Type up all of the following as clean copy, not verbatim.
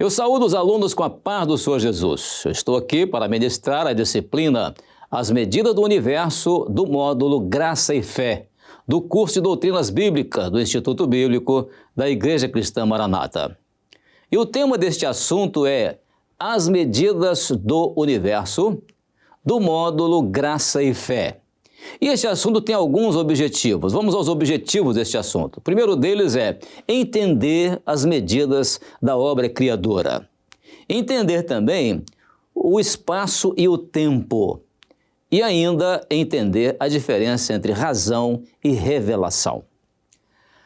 Eu saúdo os alunos com a paz do Senhor Jesus. Eu estou aqui para ministrar a disciplina As Medidas do Universo do módulo Graça e Fé, do curso de Doutrinas Bíblicas do Instituto Bíblico da Igreja Cristã Maranata. E o tema deste assunto é As Medidas do Universo do módulo Graça e Fé. E este assunto tem alguns objetivos. Vamos aos objetivos deste assunto. O primeiro deles é entender as medidas da obra criadora. Entender também o espaço e o tempo. E ainda entender a diferença entre razão e revelação.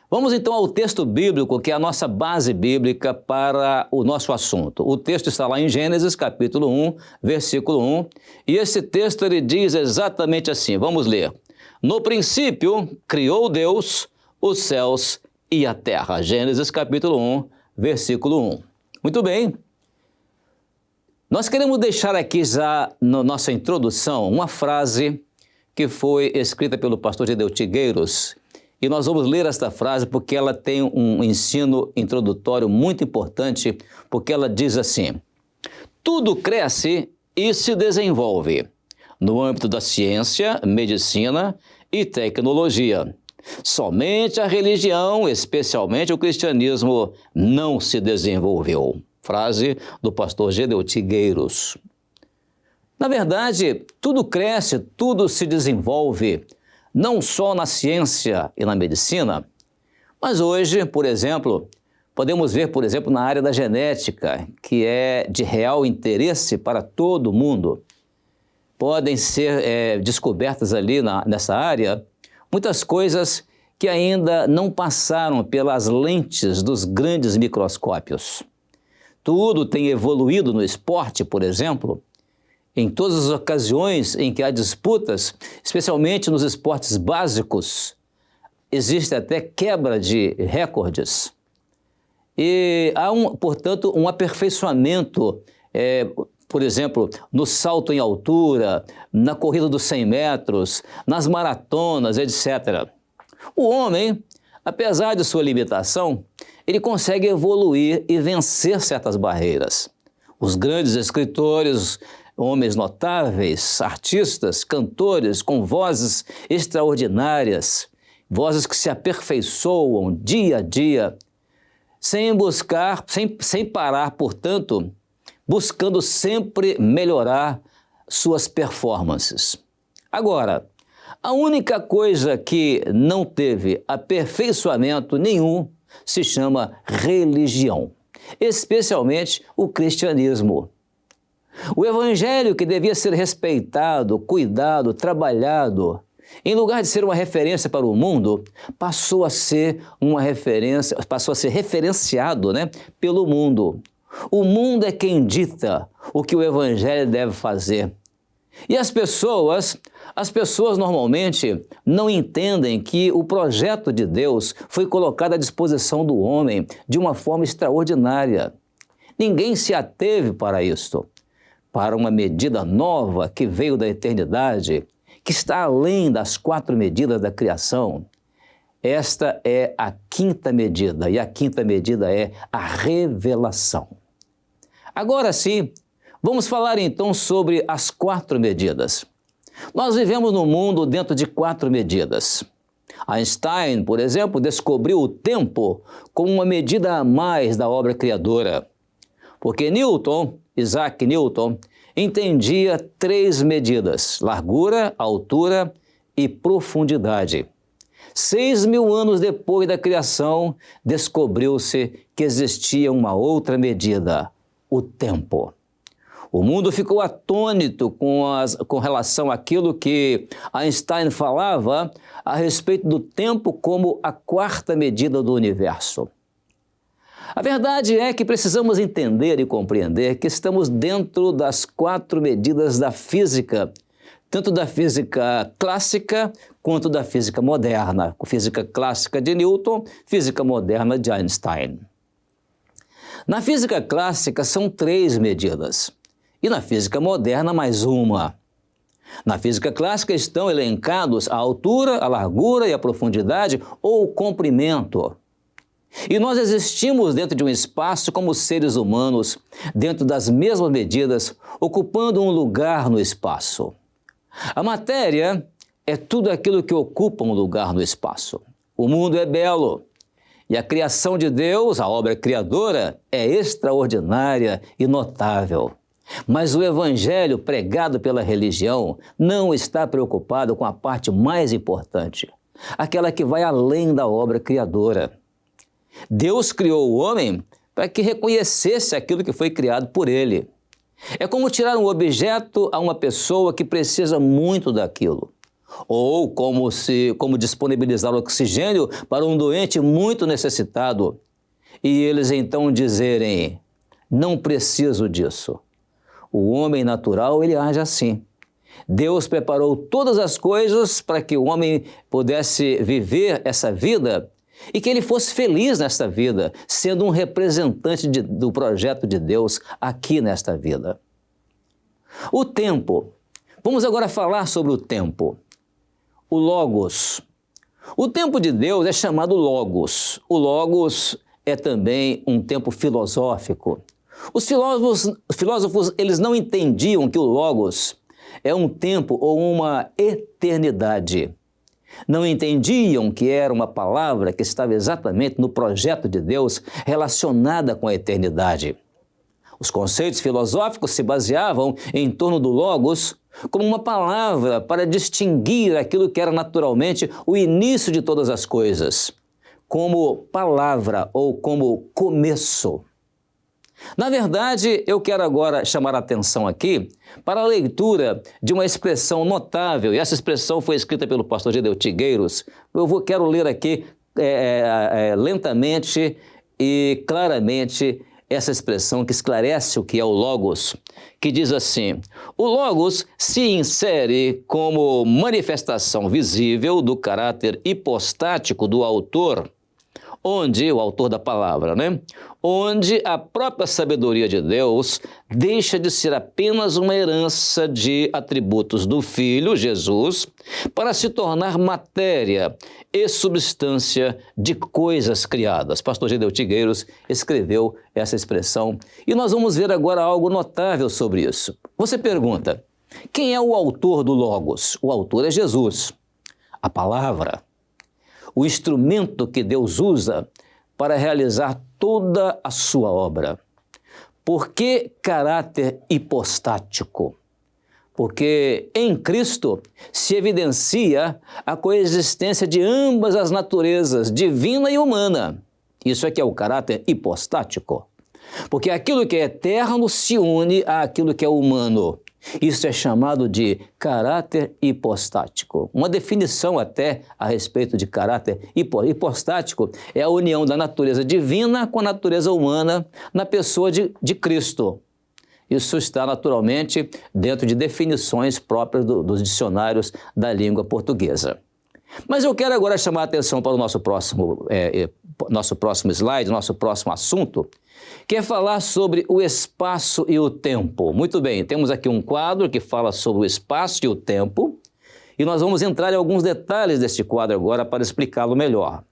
Vamos então ao texto bíblico, que é a nossa base bíblica para o nosso assunto. O texto está lá em Gênesis, capítulo 1, versículo 1, e esse texto ele diz exatamente assim, vamos ler. No princípio, criou Deus os céus e a terra. Gênesis, capítulo 1, versículo 1. Muito bem. Nós queremos deixar aqui já na nossa introdução uma frase que foi escrita pelo pastor Gedeu Tigueiros. E nós vamos ler esta frase porque ela tem um ensino introdutório muito importante, porque ela diz assim: tudo cresce e se desenvolve no âmbito da ciência, medicina e tecnologia. Somente a religião, especialmente o cristianismo, não se desenvolveu. Frase do pastor Gedeu Tigueiros. Na verdade, tudo cresce, tudo se desenvolve, não só na ciência e na medicina, mas hoje, por exemplo, podemos ver, por exemplo, na área da genética, que é de real interesse para todo mundo. Podem ser descobertas ali nessa área muitas coisas que ainda não passaram pelas lentes dos grandes microscópios. Tudo tem evoluído no esporte, por exemplo. Em todas as ocasiões em que há disputas, especialmente nos esportes básicos, existe até quebra de recordes. E há, portanto, um aperfeiçoamento, por exemplo, no salto em altura, na corrida dos 100 metros, nas maratonas, etc. O homem, apesar de sua limitação, ele consegue evoluir e vencer certas barreiras. Os grandes escritores, homens notáveis, artistas, cantores com vozes extraordinárias, vozes que se aperfeiçoam dia a dia, sem parar, portanto, buscando sempre melhorar suas performances. Agora, a única coisa que não teve aperfeiçoamento nenhum se chama religião, especialmente o cristianismo. O evangelho, que devia ser respeitado, cuidado, trabalhado, em lugar de ser uma referência para o mundo, passou a ser referenciado, pelo mundo. O mundo é quem dita o que o evangelho deve fazer. E as pessoas normalmente não entendem que o projeto de Deus foi colocado à disposição do homem de uma forma extraordinária. Ninguém se ateve para isto. Para uma medida nova que veio da eternidade, que está além das 4 medidas da criação. Esta é a 5ª medida, e a 5ª medida é a revelação. Agora sim, vamos falar então sobre as 4 medidas. Nós vivemos num mundo dentro de 4 medidas. Einstein, por exemplo, descobriu o tempo como uma medida a mais da obra criadora, porque Isaac Newton, entendia 3 medidas, largura, altura e profundidade. 6.000 anos depois da criação, descobriu-se que existia uma outra medida, o tempo. O mundo ficou atônito com relação àquilo que Einstein falava a respeito do tempo como a 4ª medida do universo. A verdade é que precisamos entender e compreender que estamos dentro das 4 medidas da física, tanto da física clássica quanto da física moderna. Física clássica de Newton, física moderna de Einstein. Na física clássica são 3 medidas e na física moderna mais uma. Na física clássica estão elencados a altura, a largura e a profundidade ou o comprimento. E nós existimos dentro de um espaço como seres humanos, dentro das mesmas medidas, ocupando um lugar no espaço. A matéria é tudo aquilo que ocupa um lugar no espaço. O mundo é belo e a criação de Deus, a obra criadora, é extraordinária e notável. Mas o evangelho pregado pela religião não está preocupado com a parte mais importante, aquela que vai além da obra criadora. Deus criou o homem para que reconhecesse aquilo que foi criado por ele. É como tirar um objeto a uma pessoa que precisa muito daquilo. Ou como disponibilizar oxigênio para um doente muito necessitado. E eles então dizerem, não preciso disso. O homem natural, ele age assim. Deus preparou todas as coisas para que o homem pudesse viver essa vida e que ele fosse feliz nesta vida, sendo um representante do projeto de Deus aqui nesta vida. O tempo. Vamos agora falar sobre o tempo. O Logos. O tempo de Deus é chamado Logos. O Logos é também um tempo filosófico. Os filósofos, eles não entendiam que o Logos é um tempo ou uma eternidade. Não entendiam que era uma palavra que estava exatamente no projeto de Deus relacionada com a eternidade. Os conceitos filosóficos se baseavam em torno do Logos como uma palavra para distinguir aquilo que era naturalmente o início de todas as coisas, como palavra ou como começo. Na verdade, eu quero agora chamar a atenção aqui para a leitura de uma expressão notável, e essa expressão foi escrita pelo pastor Gedeu Tigueiros. Quero ler aqui lentamente e claramente essa expressão que esclarece o que é o Logos, que diz assim: o Logos se insere como manifestação visível do caráter hipostático do autor, o autor da palavra, onde a própria sabedoria de Deus deixa de ser apenas uma herança de atributos do Filho, Jesus, para se tornar matéria e substância de coisas criadas. Pastor Gedeu Tigueiros escreveu essa expressão e nós vamos ver agora algo notável sobre isso. Você pergunta, quem é o autor do Logos? O autor é Jesus, a palavra. O instrumento que Deus usa para realizar toda a sua obra. Por que caráter hipostático? Porque em Cristo se evidencia a coexistência de ambas as naturezas, divina e humana. Isso é que é o caráter hipostático. Porque aquilo que é eterno se une àquilo que é humano. Isso é chamado de caráter hipostático. Uma definição até a respeito de caráter hipostático é a união da natureza divina com a natureza humana na pessoa de Cristo. Isso está naturalmente dentro de definições próprias dos dicionários da língua portuguesa. Mas eu quero agora chamar a atenção para o nosso próximo slide, nosso próximo assunto, que é falar sobre o espaço e o tempo. Muito bem, temos aqui um quadro que fala sobre o espaço e o tempo, e nós vamos entrar em alguns detalhes deste quadro agora para explicá-lo melhor.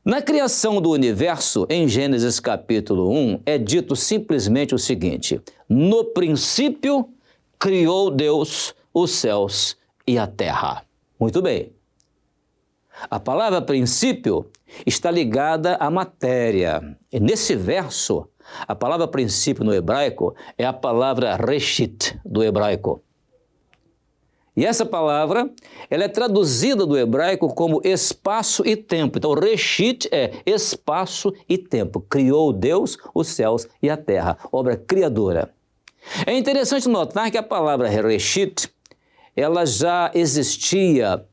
Na criação do universo, em Gênesis capítulo 1, é dito simplesmente o seguinte: no princípio criou Deus os céus e a terra. Muito bem. A palavra princípio está ligada à matéria. E nesse verso, a palavra princípio no hebraico é a palavra reshit do hebraico. E essa palavra, ela é traduzida do hebraico como espaço e tempo. Então, reshit é espaço e tempo. Criou Deus os céus e a terra, obra criadora. É interessante notar que a palavra reshit, ela já existia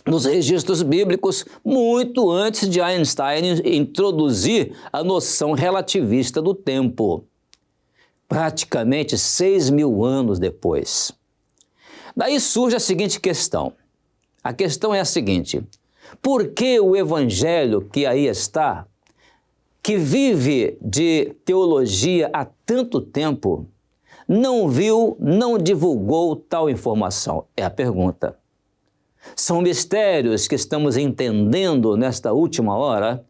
nos registros bíblicos muito antes de Einstein introduzir a noção relativista do tempo, praticamente 6.000 anos depois. Daí surge a seguinte questão. A questão é a seguinte: por que o evangelho que aí está, que vive de teologia há tanto tempo, não viu, não divulgou tal informação? É a pergunta. São mistérios que estamos entendendo nesta última hora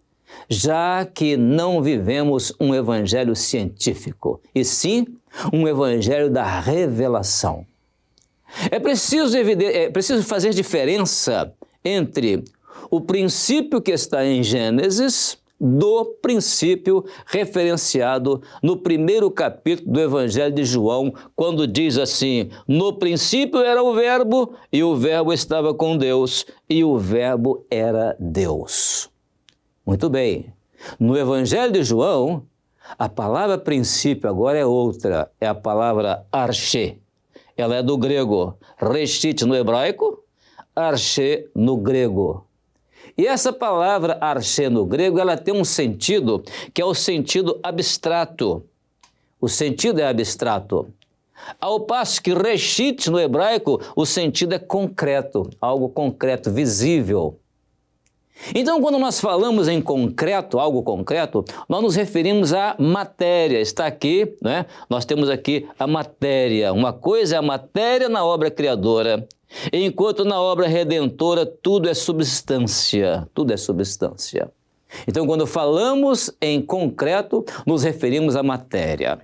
já que não vivemos um evangelho científico, e sim um evangelho da revelação. É preciso fazer diferença entre o princípio que está em Gênesis do princípio referenciado no primeiro capítulo do Evangelho de João, quando diz assim: no princípio era o Verbo, e o Verbo estava com Deus, e o Verbo era Deus. Muito bem. No Evangelho de João, a palavra princípio agora é outra, é a palavra arché. Ela é do grego reshit no hebraico, arché no grego. E essa palavra arché no grego, ela tem um sentido que é o sentido abstrato. O sentido é abstrato. Ao passo que reshit no hebraico, o sentido é concreto, algo concreto, visível. Então, quando nós falamos em concreto, algo concreto, nós nos referimos à matéria. Está aqui, né? Nós temos aqui a matéria. Uma coisa é a matéria na obra criadora, enquanto na obra redentora tudo é substância. Tudo é substância. Então, quando falamos em concreto, nos referimos à matéria.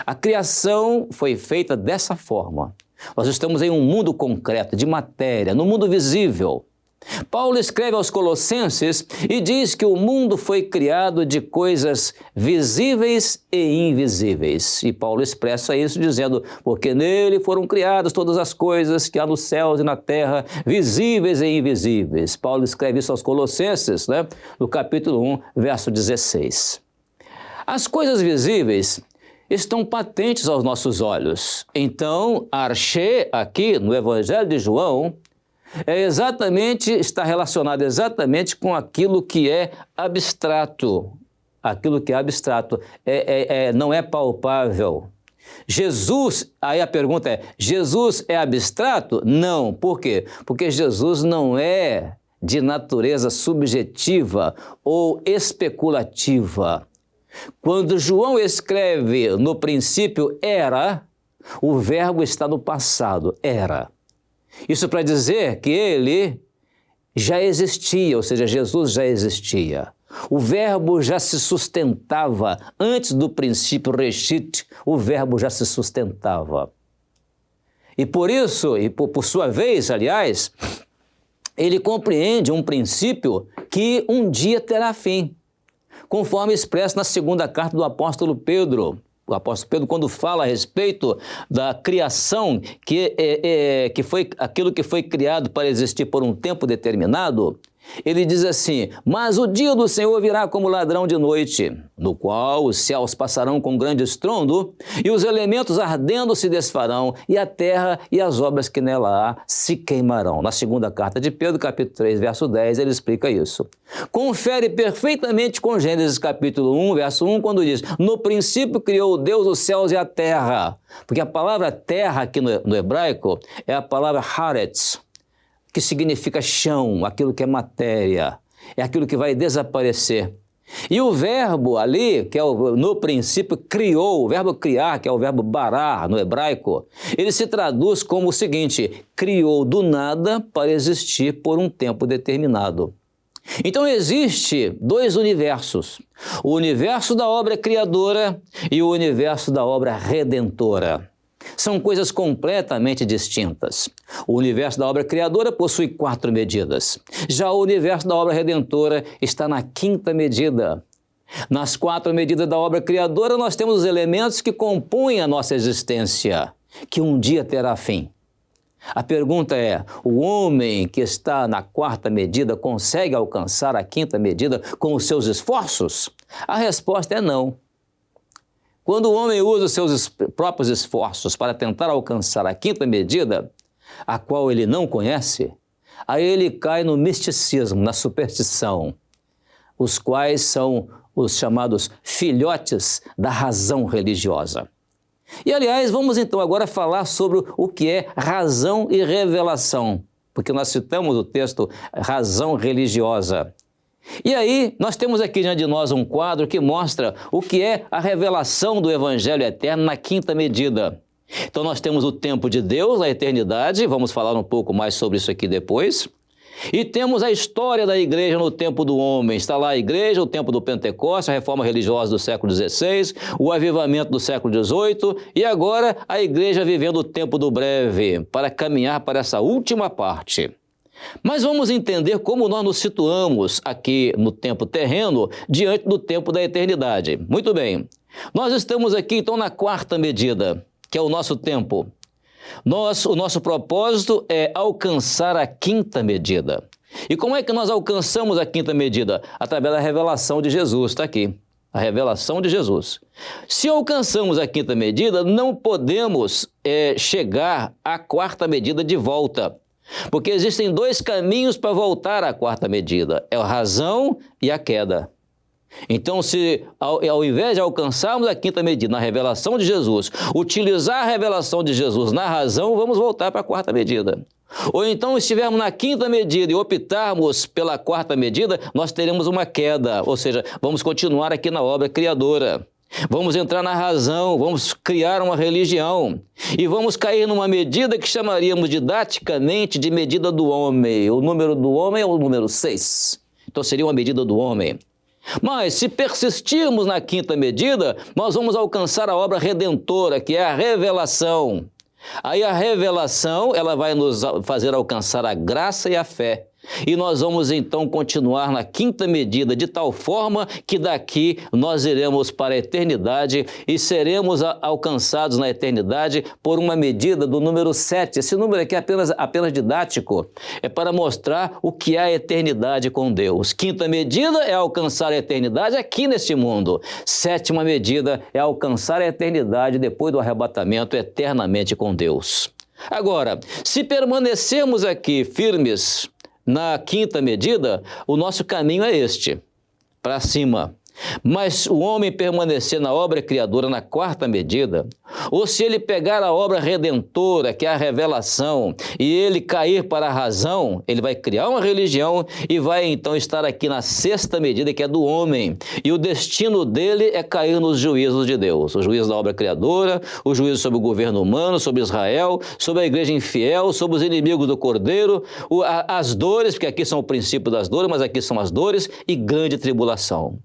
A criação foi feita dessa forma. Nós estamos em um mundo concreto, de matéria, no mundo visível. Paulo escreve aos Colossenses e diz que o mundo foi criado de coisas visíveis e invisíveis. E Paulo expressa isso dizendo, porque nele foram criadas todas as coisas que há nos céus e na terra, visíveis e invisíveis. Paulo escreve isso aos Colossenses, né? No capítulo 1, verso 16. As coisas visíveis estão patentes aos nossos olhos. Então, arché aqui no Evangelho de João está relacionado exatamente com aquilo que é abstrato. Aquilo que é abstrato não é palpável. Jesus, aí a pergunta é, Jesus é abstrato? Não. Por quê? Porque Jesus não é de natureza subjetiva ou especulativa. Quando João escreve no princípio era, o verbo está no passado, era. Isso para dizer que ele já existia, ou seja, Jesus já existia. O verbo já se sustentava. Antes do princípio reshit, o verbo já se sustentava. E por isso, e por sua vez, aliás, ele compreende um princípio que um dia terá fim, conforme expresso na segunda carta do apóstolo Pedro. O apóstolo Pedro, quando fala a respeito da criação, que foi aquilo que foi criado para existir por um tempo determinado, ele diz assim, mas o dia do Senhor virá como ladrão de noite, no qual os céus passarão com grande estrondo, e os elementos ardendo se desfarão, e a terra e as obras que nela há se queimarão. Na segunda carta de Pedro, capítulo 3, verso 10, ele explica isso. Confere perfeitamente com Gênesis capítulo 1, verso 1, quando diz, no princípio criou Deus os céus e a terra, porque a palavra terra aqui no hebraico é a palavra haaretz, que significa chão, aquilo que é matéria, é aquilo que vai desaparecer. E o verbo ali, que é no princípio criou, o verbo criar, que é o verbo bará no hebraico, ele se traduz como o seguinte, criou do nada para existir por um tempo determinado. Então existe dois universos, o universo da obra criadora e o universo da obra redentora. São coisas completamente distintas. O universo da obra criadora possui 4 medidas. Já o universo da obra redentora está na 5ª medida. Nas 4 medidas da obra criadora, nós temos os elementos que compõem a nossa existência, que um dia terá fim. A pergunta é, o homem que está na 4ª medida consegue alcançar a 5ª medida com os seus esforços? A resposta é não. Quando o homem usa os seus próprios esforços para tentar alcançar a 5ª medida, a qual ele não conhece, aí ele cai no misticismo, na superstição, os quais são os chamados filhotes da razão religiosa. E, aliás, vamos então agora falar sobre o que é razão e revelação, porque nós citamos o texto razão religiosa. E aí, nós temos aqui diante de nós um quadro que mostra o que é a revelação do Evangelho eterno na 5ª medida. Então, nós temos o tempo de Deus, a eternidade, vamos falar um pouco mais sobre isso aqui depois. E temos a história da igreja no tempo do homem. Está lá a igreja, o tempo do Pentecostes, a reforma religiosa do século XVI, o avivamento do século XVIII e agora a igreja vivendo o tempo do breve, para caminhar para essa última parte. Mas vamos entender como nós nos situamos aqui no tempo terreno diante do tempo da eternidade. Muito bem, nós estamos aqui então na quarta medida, que é o nosso tempo. O nosso propósito é alcançar a quinta medida. E como é que nós alcançamos a quinta medida? Através da revelação de Jesus, está aqui. A revelação de Jesus. Se alcançamos a quinta medida, não podemos chegar à quarta medida de volta. Porque existem dois caminhos para voltar à quarta medida. É a razão e a queda. Então, se ao invés de alcançarmos a quinta medida na revelação de Jesus, utilizar a revelação de Jesus na razão, vamos voltar para a quarta medida. Ou então, estivermos na quinta medida e optarmos pela quarta medida, nós teremos uma queda, ou seja, vamos continuar aqui na obra criadora. Vamos entrar na razão, vamos criar uma religião e vamos cair numa medida que chamaríamos didaticamente de medida do homem. O número do homem é o número 6. Então, seria uma medida do homem. Mas, se persistirmos na quinta medida, nós vamos alcançar a obra redentora, que é a revelação. Aí a revelação, ela vai nos fazer alcançar a graça e a fé. E nós vamos então continuar na quinta medida, de tal forma que daqui nós iremos para a eternidade e seremos alcançados na eternidade por uma medida do número 7. Esse número aqui é apenas didático, é para mostrar o que é a eternidade com Deus. Quinta medida é alcançar a eternidade aqui neste mundo. Sétima medida é alcançar a eternidade depois do arrebatamento eternamente com Deus. Agora, se permanecermos aqui firmes na quinta medida, o nosso caminho é este, para cima. Mas o homem permanecer na obra criadora na quarta medida, ou se ele pegar a obra redentora, que é a revelação, e ele cair para a razão, ele vai criar uma religião e vai então estar aqui na sexta medida, que é do homem. E o destino dele é cair nos juízos de Deus, o juízo da obra criadora, o juízo sobre o governo humano, sobre Israel, sobre a igreja infiel, sobre os inimigos do Cordeiro, as dores, porque aqui são o princípio das dores, mas aqui são as dores, e grande tribulação.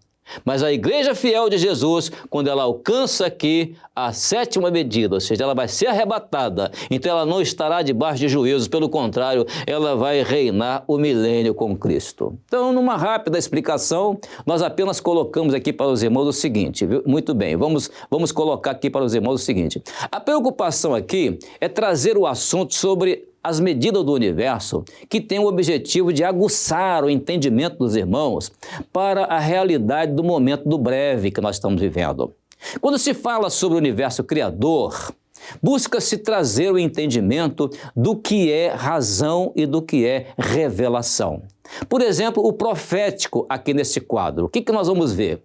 Mas a igreja fiel de Jesus, quando ela alcança aqui a sétima medida, ou seja, ela vai ser arrebatada, então ela não estará debaixo de juízos, pelo contrário, ela vai reinar o milênio com Cristo. Então, numa rápida explicação, nós apenas colocamos aqui para os irmãos o seguinte, viu? Muito bem, vamos colocar aqui para os irmãos o seguinte. A preocupação aqui é trazer o assunto sobre as medidas do universo, que tem o objetivo de aguçar o entendimento dos irmãos para a realidade do momento do breve que nós estamos vivendo. Quando se fala sobre o universo criador, busca-se trazer o entendimento do que é razão e do que é revelação. Por exemplo, o profético aqui nesse quadro. O que nós vamos ver?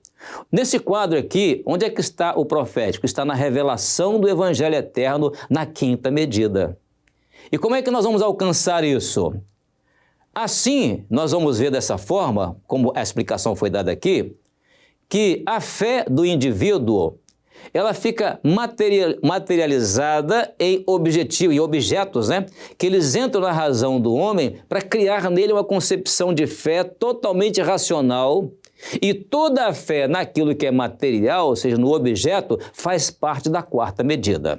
Nesse quadro aqui, onde é que está o profético? Está na revelação do Evangelho eterno na quinta medida. E como é que nós vamos alcançar isso? Assim, nós vamos ver dessa forma, como a explicação foi dada aqui, que a fé do indivíduo, ela fica materializada em objetos, né? Que eles entram na razão do homem para criar nele uma concepção de fé totalmente racional, e toda a fé naquilo que é material, ou seja, no objeto, faz parte da quarta medida.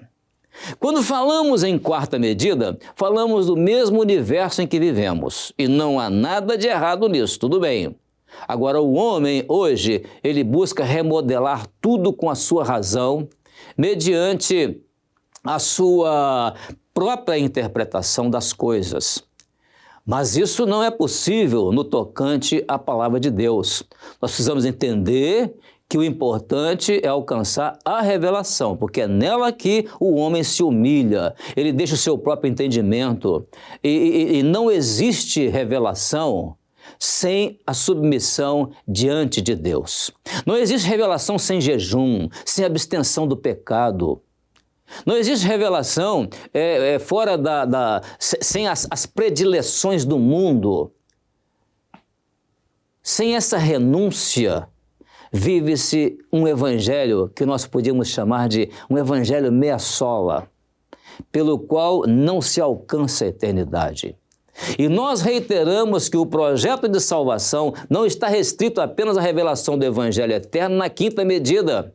Quando falamos em quarta medida, falamos do mesmo universo em que vivemos, e não há nada de errado nisso, tudo bem. Agora, o homem, hoje, ele busca remodelar tudo com a sua razão, mediante a sua própria interpretação das coisas. Mas isso não é possível no tocante à palavra de Deus. Nós precisamos entender que o importante é alcançar a revelação, porque é nela que o homem se humilha, ele deixa o seu próprio entendimento, e não existe revelação sem a submissão diante de Deus. Não existe revelação sem jejum, sem abstenção do pecado. Não existe revelação fora sem as predileções do mundo. Sem essa renúncia, vive-se um evangelho que nós podíamos chamar de um evangelho meia sola, pelo qual não se alcança a eternidade. E nós reiteramos que o projeto de salvação não está restrito apenas à revelação do Evangelho eterno na quinta medida.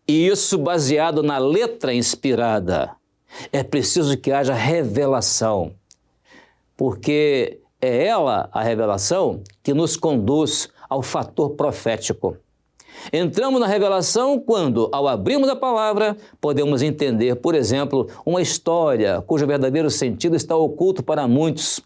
E isso baseado na letra inspirada. É preciso que haja revelação, porque é ela, a revelação, que nos conduz ao fator profético. Entramos na revelação quando, ao abrirmos a palavra, podemos entender, por exemplo, uma história cujo verdadeiro sentido está oculto para muitos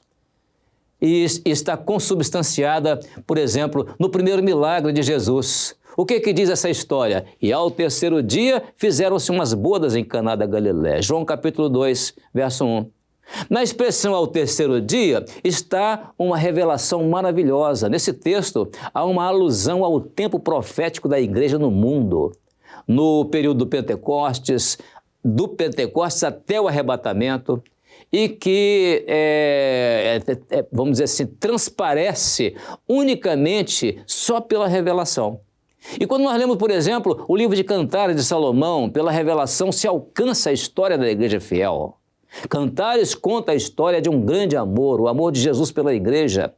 e está consubstanciada, por exemplo, no primeiro milagre de Jesus. O que diz essa história? E ao terceiro dia fizeram-se umas bodas em Caná da Galiléia. João capítulo 2, verso 1. Na expressão ao terceiro dia está uma revelação maravilhosa. Nesse texto há uma alusão ao tempo profético da igreja no mundo. No período do Pentecostes até o arrebatamento, e que, vamos dizer assim, transparece unicamente só pela revelação. E quando nós lemos, por exemplo, o livro de Cantares de Salomão, pela revelação se alcança a história da igreja fiel. Cantares conta a história de um grande amor, o amor de Jesus pela igreja,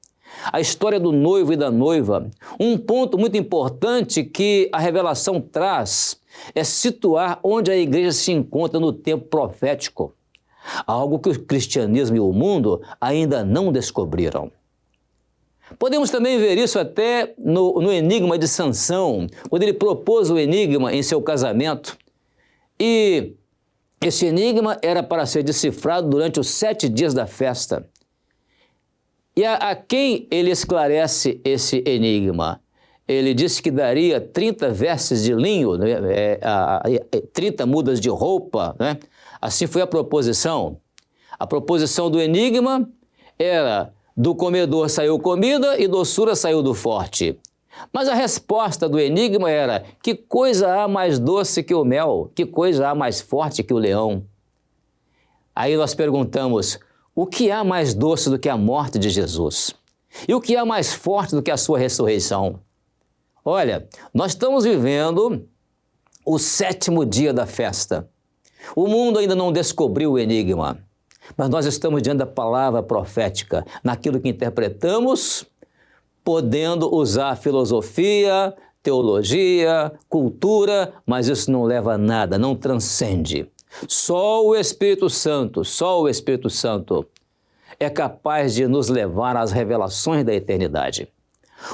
a história do noivo e da noiva. Um ponto muito importante que a revelação traz é situar onde a igreja se encontra no tempo profético, algo que o cristianismo e o mundo ainda não descobriram. Podemos também ver isso até no enigma de Sansão, quando ele propôs o enigma em seu casamento. E esse enigma era para ser decifrado durante os 7 dias da festa. E a quem ele esclarece esse enigma? Ele disse que daria 30 vestes de linho, 30 mudas de roupa, né? Assim foi a proposição. A proposição do enigma era: do comedor saiu comida e doçura saiu do forte. Mas a resposta do enigma era: que coisa há mais doce que o mel? Que coisa há mais forte que o leão? Aí nós perguntamos: o que há mais doce do que a morte de Jesus? E o que há mais forte do que a sua ressurreição? Olha, nós estamos vivendo o 7º dia da festa. O mundo ainda não descobriu o enigma, mas nós estamos diante da palavra profética, naquilo que interpretamos, podendo usar filosofia, teologia, cultura, mas isso não leva a nada, não transcende. Só o Espírito Santo é capaz de nos levar às revelações da eternidade.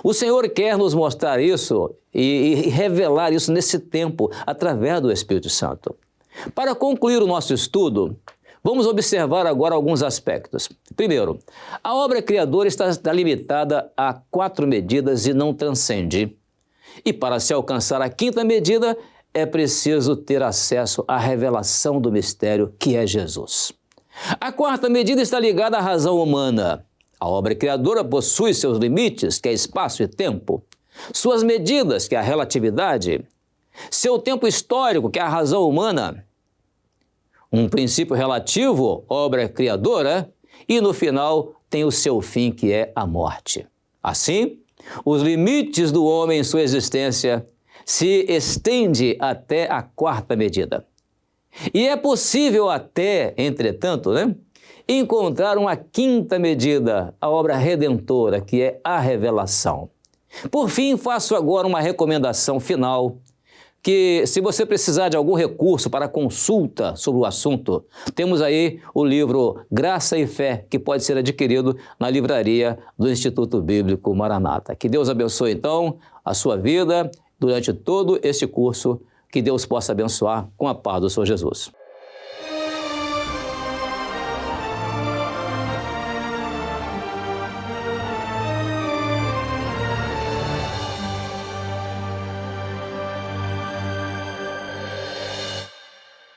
O Senhor quer nos mostrar isso e revelar isso nesse tempo, através do Espírito Santo. Para concluir o nosso estudo, vamos observar agora alguns aspectos. Primeiro, a obra criadora está limitada a 4 medidas e não transcende. E para se alcançar a 5ª medida, é preciso ter acesso à revelação do mistério, que é Jesus. A 4ª medida está ligada à razão humana. A obra criadora possui seus limites, que é espaço e tempo, suas medidas, que é a relatividade, seu tempo histórico, que é a razão humana, um princípio relativo, obra criadora, e no final tem o seu fim, que é a morte. Assim, os limites do homem em sua existência se estende até a 4ª medida. E é possível até, entretanto, encontrar uma 5ª medida, a obra redentora, que é a revelação. Por fim, faço agora uma recomendação final, que se você precisar de algum recurso para consulta sobre o assunto, temos aí o livro Graça e Fé, que pode ser adquirido na livraria do Instituto Bíblico Maranata. Que Deus abençoe, então, a sua vida durante todo este curso, que Deus possa abençoar com a paz do Senhor Jesus.